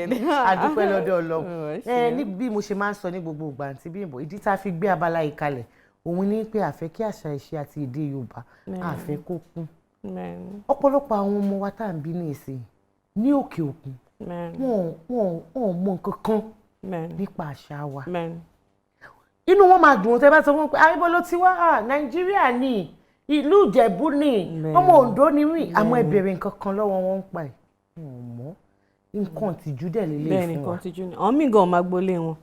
ni. Adúpẹ́ lọ́dọ̀ Ọlọ́run. Ní bí mo ṣe máa ń sọ ní gbogbo ìgbà àǹtí Bímbọ́, ìdí tá a fi gbé abala yìí kalẹ̀ òun ní pé a fẹ́ kí àṣà ìṣe àti èdè Yorùbá a fẹ́ kó kún. Ọ̀pọ̀lọpọ̀ àwọn ọmọ wa tá à ń bí ní ìsìn ní òkè òkun wọn mọ nǹkan kan nípa àṣà wa. Inú wọn máa dùn tẹ́ bá sọ fún pé ibo ló ti wá Nàìjíríà ni ìlú Ìjẹ̀bú ni ọmọ Oǹdó ni mí àmọ́ ẹ bèrè nǹkan kan lọ́wọ́ wọn ń pa ẹ̀ wọn ò mọ̀ nǹkan tìjú dẹ̀ lélẹ̀ fún wa. Bẹ́ẹ̀ ni nǹkan tìjú ni àwọn míì gan máa gbolé wọn.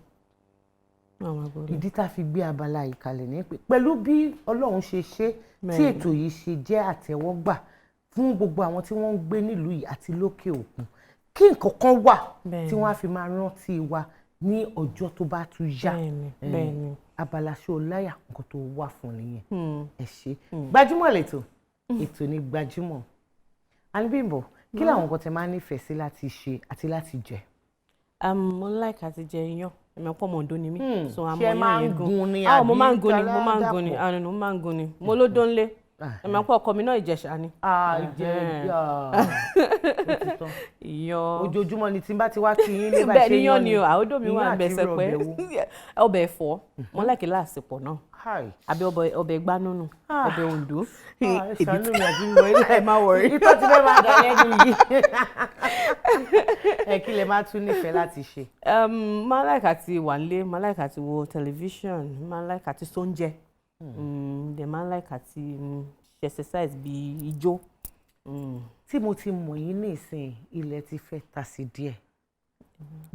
Ìdí tá a fi gbé abala yìí kalẹ̀ ní pé pẹ̀lú bí Ọlọ́run ṣe ṣe tí ètò yìí ṣe jẹ́ àtẹ́wọ́gbà fún gbogbo àwọn tí wọ́n ń gbé nílùú yìí àti lókè òkun kí nǹkan kan wà tí wọ́n á fi máa rántí wa ní ọjọ́ tó bá tún yá. Abala ṣó láyà nǹkan tó wà fún nìyẹn. Ẹ ṣé. Gbajúmọ̀ lẹ́tọ̀ ètò ní Gbajúmọ̀. Àní Bímbọ́ kí làwọn nǹkan tẹ máa ń nífẹ̀ẹ́ sí láti ṣe àti láti jẹ? Mo like àti jẹ iyán. Ẹ̀mí ọ̀pọ̀ ọmọ Oǹdó ni mí. Ṣé máa ń gun ni àbí mo máa ń gun ni. Mo ló dónlé. Ẹ̀mí ọ̀pọ̀ ọkọ mi náà Ìjẹ̀ṣà ni. Iyán. Ojoojúmọ́ ni tí n bá ti wá kí yín lé bá ṣe yán ni. Bẹ́ẹ̀ ni yán ni o, àwọn odò mi wà ń bẹ sẹpẹ́. Ọbẹ̀ ẹ̀fọ́, mo like láàsìpọ̀ náà. Àbí ọbẹ̀ ìgbánúnú, ọbẹ̀ Oǹdó. Ṣàánú mi àti ìwọ ilé ẹ̀ máa wọ̀rí. Ìtọ́ ti fẹ́ máa dà lẹ́nu yìí. Kí lẹ máa tún nífẹ̀ẹ́ láti ṣe? Máa like àti wà nílé, máa like àti wo tẹlifíṣàn, máa like àti sóúnjẹ. Dẹ̀ máa like àti ṣe exercise bíi ijó. Tí mo ti mọ̀ yín ní ìsìn ilẹ̀ ti fẹ́ ta sí díẹ̀.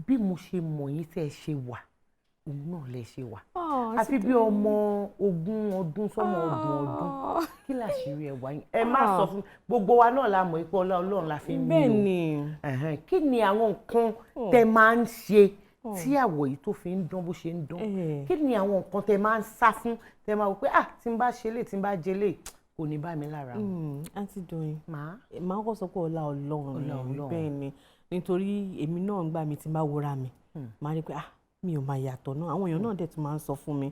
Bí mo ṣe mọ̀ yín tẹ́ ẹ ṣe wà òun náà lè ṣe wà àfi bí ọmọ 20 ọdún sọmọ 30 ọdún kí làṣírí ẹ wá yín ẹ má sọ fún gbogbo wa náà la mọ̀ pé ọlá Ọlọ́run la fi ń mí o kí ni àwọn nǹkan tẹ máa ń ṣe tí àwọ̀ yìí tó fi ń dán bó ṣe ń dán kí ni àwọn nǹkan tẹ máa ń sá fún tẹ máa wò pé tí n bá ṣe lè tí n bá jẹ lè kò ní bá mi lára. àǹtí Doyin màá kọ́ sọ pé ọlá Ọlọ́run bẹ́ẹ̀ ni nítorí èmi náà ń gbà mí tí n bá wòra mi màá rí pé mi ò máa yàtọ̀ náà àwọn èèyàn náà dẹ̀ tún máa ń sọ fún mi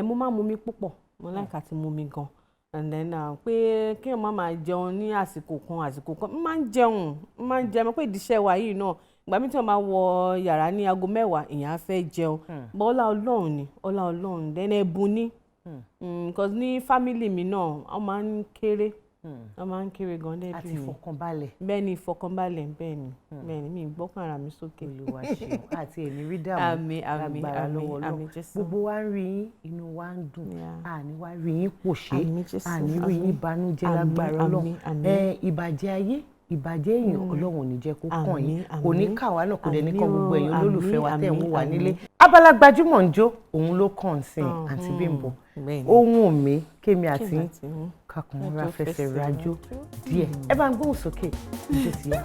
mo máa ń mu mi púpọ̀ mo láìka ti mu mi gan and then pé kéèyàn má máa jẹun ní àsìkò kan máa ń jẹun pé ìdíṣẹ́ wa yìí náà ìgbà mi tí wọ́n máa wọ yàrá ní aago 10 èèyàn á fẹ́ jẹun bọ́ ọlá Ọlọ́run then ẹ̀bùn ni because ní family mi náà wọ́n máa ń kéré gan lẹ́bí mi àti ìfọkànbalẹ̀ bẹ́ẹ̀ ni ìfọkànbalẹ̀ bẹ́ẹ̀ ni mi gbọ́kàn ara mi sókè. Olúwa ṣeun àti èmi rí dààmú lágbára lọ́wọ́ Ọlọ́run gbogbo wa ń rí yín inú wa ń dùn àní wa rí yín pòṣé àní rí yín banújẹ́ lágbára Ọlọ́run ìbàjẹ́ ayé ìbàjẹ́ èèyàn Ọlọ́run ò ní jẹ́ kó kàn yín kò ní kà wá náà kò dẹ̀ ní kàn gbogbo èèyàn olólùfẹ́ wa tẹ̀ ń wò wá nílé. Abala Gbajúmọ̀ ń jó òun ló kàn sí àǹtí Bímbọ́ ohun mi kémi àti kakùn ra fẹsẹ̀ rajó díẹ̀ ẹ bá ń gbóhùn sókè ìjọ sí yá.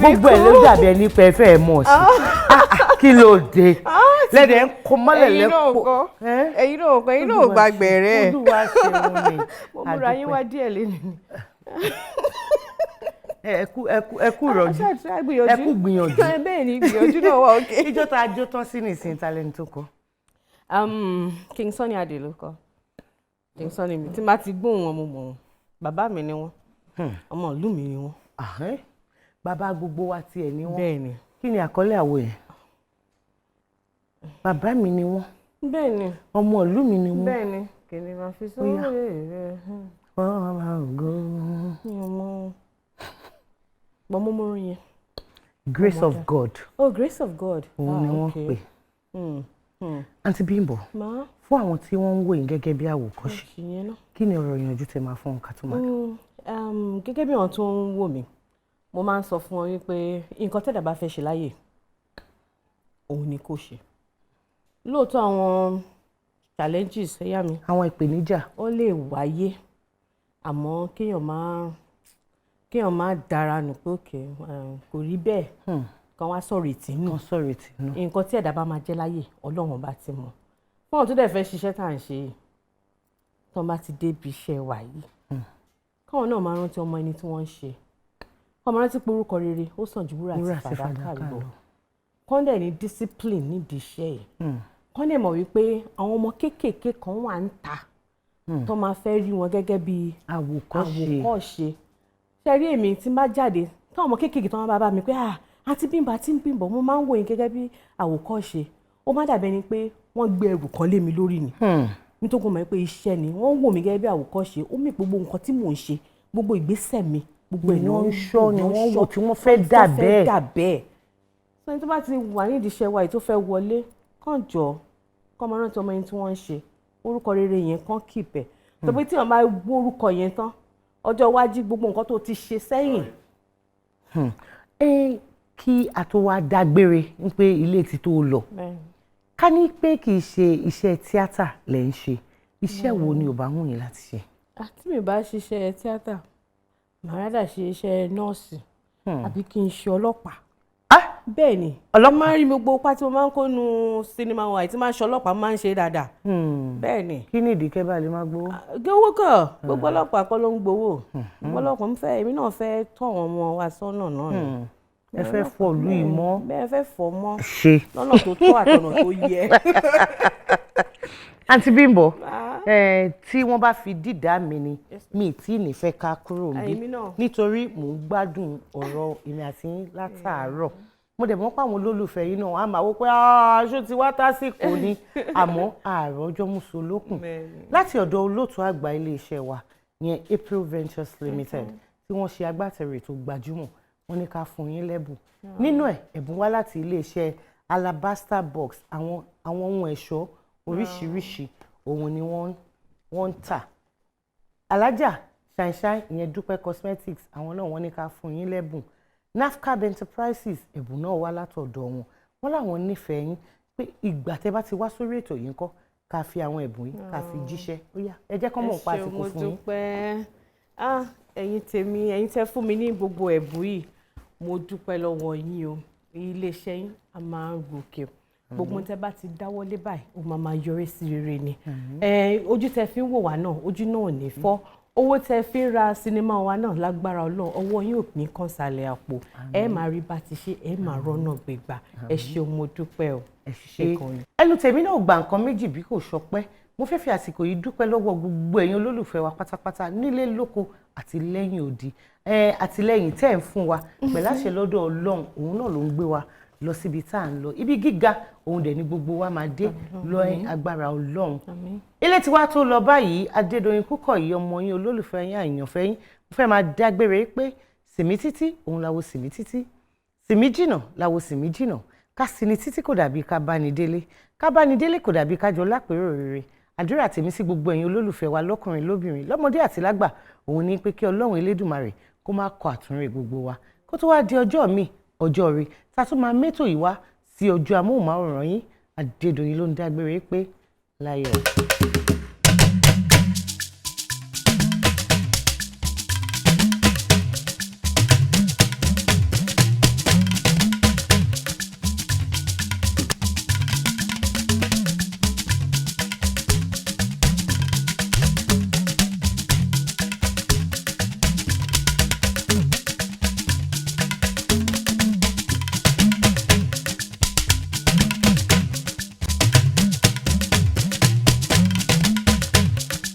Gbogbo ẹ ló dàbí ẹni pé ẹ fẹ́ mọ̀ sí kí ló dé lẹ́dẹ̀ ń kó mọ́lẹ̀ lẹ́pọ̀. ẹ̀yin náà gbàgbé rẹ̀ Olúwa ṣeun ni mo múra yín wá díẹ̀ lẹ́nu ni. ẹ kú ìrọ̀jú ẹ kú gbìyànjú. bẹ́ẹ̀ ni gbìyànjú náà wà òkè. Ijó tá a jó tán sí nìsín talẹ́ni tó kọ. King Sunny Adé ló kọ King Sunny mi tí n bá ti gbóhùn wọn mo mọ̀ wọn bàbá mi ni wọn ọmọ ìlú mi ni wọn. Bàbá gbogbo wa tiẹ̀ ni wọ́n. Bẹ́ẹ̀ni. Kí ni àkọlé àwo yẹn? Bàbá mi ni wọ́n. Bẹ́ẹ̀ni. Ọmọ ìlú mi ni wọ́n. Bẹ́ẹ̀ni. Kí ni màá fi sórí rẹ̀? Wọ́n máa ń go. Bọ́n mo mú yẹn. Grace of God. Oh, Grace of God. Òun ni wọ́n pè. Àǹtí Bímbọ́. Fún àwọn tí wọ́n ń wò yín gẹ́gẹ́ bí àwòkọ́ṣe. Kí ni ọ̀rọ̀ ìyànjú tẹ máa fún wọn ká tó máa lọ? Gẹ́gẹ́ bí àwọn tó ń wò mí mo máa ń sọ fún wọn wípé nǹkan tẹ́dà bá fẹ́ ṣe láyè òun ni kò ṣe lóòótọ́ àwọn challenges ẹ̀yà mi àwọn ìpèníjà ó lè wáyé àmọ́ kéèyàn má dára nù pé òkè kò rí bẹ́ẹ̀ kan wá sọ̀rọ̀ ìtìnú nǹkan tí ẹ̀dá bá máa jẹ́ láyè Ọlọ́run bá ti mọ̀ fún àwọn tó dẹ̀ fẹ́ ṣiṣẹ́ tá à ń ṣe yìí tí wọ́n bá ti débi iṣẹ́ wa yìí káwọn náà máa rántí ọmọ ẹni tí wọ́n ń ṣe ọmọ rántí pé orúkọ rere ó sàn ju wúrà àti fàdákà lọ kọ́ńdẹ̀ ní discipline nídìí iṣẹ́ yìí kọ́ńdẹ̀ mọ̀ wípé àwọn ọmọ kéékèèké kan wà ń ta tó máa fẹ́ rí wọn gẹ́gẹ́ bí àwòkọ́ṣe ṣe rí èmi tí n bá jáde táwọn ọmọ kéékèèké tó máa bá mi pé àti Bímbọ́ mo máa ń wò yín gẹ́gẹ́ bí àwòkọ́ṣe ó má dàbí ẹni pé wọ́n gbé ẹrù kan lé mi lórí ni nítorí mọ̀ pé iṣẹ́ ni wọ́n wò mí gẹ́gẹ́ bí àwòkọ́ṣe ó mì gbogbo nǹkan tí mò ń ṣe gbogbo ìgbésẹ̀ mi gbogbo ẹ̀ wọ́n ń ṣọ́ ni wọ́n wò tí wọ́n fẹ́ dà bẹ́ẹ̀. sọ́ni tó bá ti wà nídìí iṣẹ́ wa yìí tó fẹ́ wọlé kàn jọ kọ́ máa rántí ọmọ yẹn tí wọ́n ń ṣe orúkọ rere yẹn kàn kìpẹ̀ tó pé tí wọ́n bá gbọ́ orúkọ yẹn tán ọjọ́ iwájú gbogbo nǹkan tó ti ṣe sẹ́yìn. kí a tó wá dágbére ń pé ilé ti tó lọ ká ní pé kì í ṣe iṣẹ́ tíátà lẹ́ ń ṣe iṣẹ́ wo ni ò bá wù yín láti ṣe. tí mi bá ṣiṣẹ́ tíátà màá rádà ṣe iṣẹ́ nọ́ọ̀sì àbí kí n ṣe ọlọ́pàá. Bẹ́ẹ̀ ni ọlọ́pàá máa ń rí gbogbo ipá tí mo máa ń kó nu sinimá wa tí máa ń ṣe ọlọ́pàá máa ń ṣe dáadáa. Bẹ́ẹ̀ ni. kí ni ìdí kẹ́ bá lè máa gbowó? Gbowó kọ́ gbogbo ọlọ́pàá kọ́ ló ń gbowó. Gbogbo ọlọ́pàá ń fẹ́ èmi náà fẹ́ tọ́ àwọn ọmọ wa sọ́nà náà ni. Ẹ fẹ́ fọ ìlú yìí mọ́. Bẹ́ẹ̀ fẹ́ fọ mọ́ lọ́nà tó tọ́ àtọ̀nà tó yẹ. Àǹtí Bímbọ́ tí wọ́n bá fi dídá mi ni mi tí ní fẹ́ ká kúrò níbí nítorí mò ń gbádùn ọ̀rọ̀ èmi àti yín látàárọ̀ mo dẹ̀ mọ̀ pé àwọn olólùfẹ́ yìí náà á máa wò pé aṣọ ti wá tásìkò ni àmọ́ ààrọ̀ ọjọ́ mùsùlùkùn láti ọ̀dọ̀ olóòtú àgbà iléeṣẹ́ wa yẹn April Ventures Limited tí wọ́n ṣe agbátẹrù ètò Gbajúmọ̀ wọ́n ní ká fún yín lẹ́bùn nínú ẹ̀ ẹ̀bùn wá láti iléeṣẹ́ alabaster box àwọn ohun ẹ̀ṣọ́ oríṣiríṣi òun ni wọ́n ń tà alájà ṣàìṣàì ìyẹn Dúpẹ́ Cosmetics àwọn náà wọ́n ní ká fún yín lẹ́bùn NAFCAB Enterprises ẹ̀bùn náà wá látọ̀dọ̀ wọn láwọn nífẹ̀ẹ́ yín pé ìgbà tẹ́ bá ti wá sórí ètò yìí ńkọ́ ká fi àwọn ẹ̀bùn yìí ká fi jíṣẹ́ ó yá ẹ jẹ́ kán mọ̀ pa àsìkò fún yín. ẹ̀yin tèmi ẹ̀yin tẹ́ fún mi ní gbogbo ẹ̀bùn yìí mo dúpẹ́ lọ́wọ́ yín o iléeṣẹ́ yín a máa ń gòkè gbogbo tẹ́ bá ti dáwọ́lé báyìí ó máa yọrí sí rere ni ojú tẹ́ fi ń wò wá náà ojú náà ò ní fọ́ owó tẹ́ fi ń ra sinimá wa náà lágbára Ọlọ́run ọwọ́ yín ò ní kàn sálẹ̀ àpò ẹ máa rí bá ti ṣe ẹ máa rọ́nà gbégbá ẹ ṣeun mo dúpẹ́ o. ẹ ṣe ẹnu tèmi náà gba nǹkan méjì bí kò ṣọpẹ́ mo fẹ́ fi àsìkò yìí dúpẹ́ lọ́wọ́ gbogbo ẹ̀yin olólùfẹ́ wa pátápátá nílé lóko àti lẹ́yìn odi àtìlẹ́yìn tẹ́ ẹ̀ ń fún wa pẹ̀lú àṣẹ lọ́dọ̀ Ọlọ́run òun náà ló ń gbé wa lọ síbi tá à ń lọ ibi gíga òun dẹ̀ ni gbogbo wa máa dé lọ agbára Ọlọ́run ilé tí wàá tó lọ báyìí Adédoyin Kúkọ̀yí ọmọ yín olólùfẹ́ yín àyànfẹ́ yín mo fẹ́ máa dágbére pé sìmí títí òun làwo sìmí títí sìmí jìnà làwo sìmí jìnà ká sini títí kò dàbí ká báni délé kò dàbí ká jọ lápérò rere àdúrà tèmi sí gbogbo ẹ̀yin olólùfẹ́ wa lọ́kùnrin lóbìnrin lọ́mọdé àti lágbà òun ní pé kí Ọlọ́run Elédùmarè kó má kọ àtúnrè gbogbo wa kó tó wá di ọjọ́ mi ọjọ́ rí tá a tún máa mẹ́tò yìí wá sí ojú amóhùnmáwòrán yín Adédoyin ló ń dágbére pé láyọ̀.